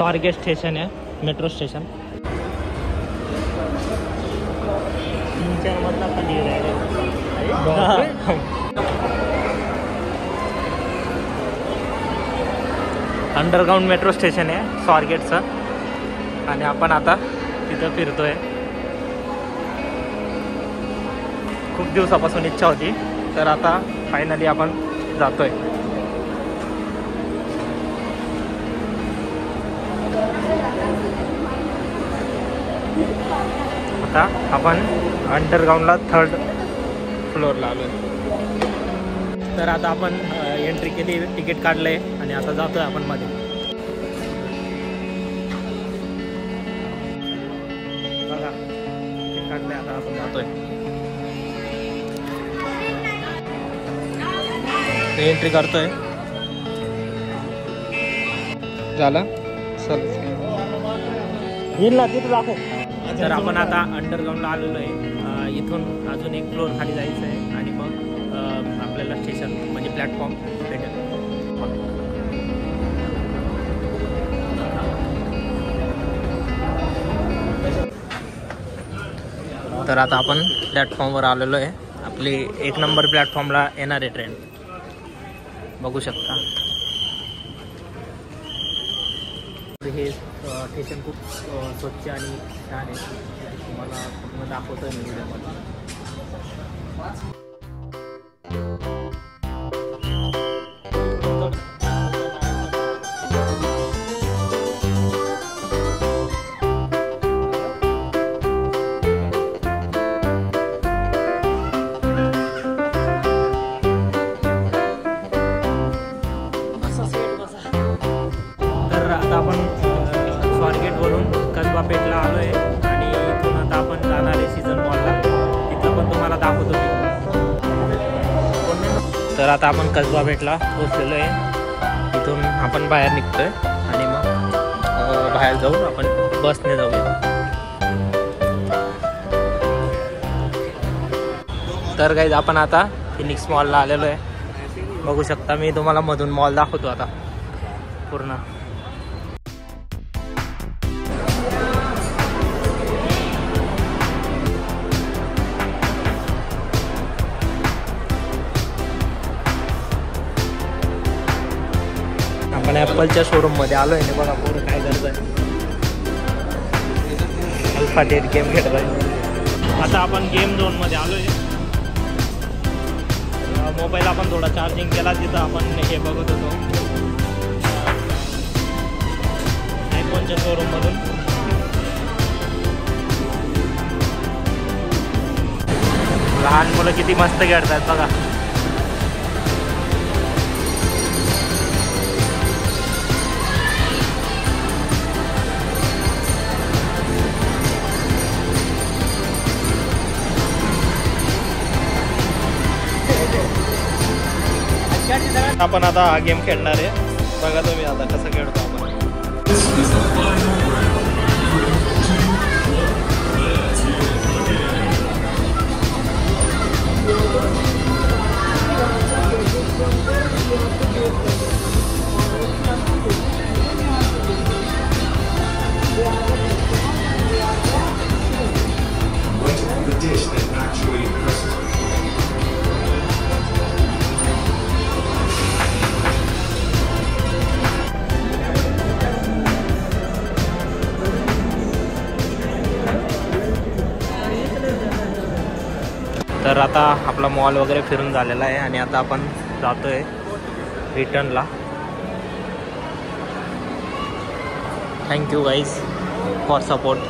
Swargate station है, metro station. 3-4 मधला खाली अंडरग्राउंड मेट्रो स्टेशन आहे स्वारगेटचं आणि आपण आता तिथं फिरतोय। खूप दिवसापासून इच्छा होती, तर आता फायनली आपण जातोय। आता आपण अंडरग्राउंडला 3rd फ्लोअरला आलोय। तर आता आपण एंट्री केली, तिकीट काढलंय आणि आता जातोय आपण मध्ये। बघा तिकीट काढलंय, आता आपण जातोय। एंट्री करतोय, झालं चल येईल तिथं दाखव। तर आपण आता अंडरग्राउंडला आलेलो आहे। इथून अजून 1 फ्लोअर खाली जायचं आहे आणि मग आपल्याला स्टेशन म्हणजे प्लॅटफॉर्म भेटेल। तर आता आपण प्लॅटफॉर्मवर आलेलो आहे। आपली 1 नंबर प्लॅटफॉर्मला येणार आहे ट्रेन, बघू शकता। हे स्टेशन खूप स्वच्छ आणि छान आहे, तुम्हाला पूर्ण दाखवतोय मी व्हिडिओमध्ये। तर आता आपण स्वारगेटवरून कसबा पेठला आलो आहे आणि इथून आता आपण जाणार आहे सीझन मॉलला, तिथं पण तुम्हाला दाखवतो मी। तर आता आपण कसबा पेठला पोहोचलेलो आहे। इथून आपण बाहेर निघतोय आणि मग बाहेर जाऊन आपण बसने जाऊया। तर गाईज आपण आता फिनिक्स मॉलला आलेलो आहे, बघू शकता। मी तुम्हाला मधून मॉल दाखवतो आता पूर्ण। आपण ॲपलच्या शोरूम मध्ये आलोय ना, बघा पूर्ण काय करत आहे। अल्फा डेट गेम खेळत आहे। आता आपण गेम झोन मध्ये आलोय। मोबाईल आपण थोडा चार्जिंग केला, तिथं आपण हे बघत होतो आयफोनच्या शोरूम मधून। लहान मुलं किती मस्त खेळतात बघा। आपण आता हा गेम खेळणार आहे, बघा तुम्ही आता कसं खेळतो आपण। तर आता आपला मॉल वगैरे फिरून झालेला आहे आणि आता आपण जातोय रिटर्नला। Thank you guys for support.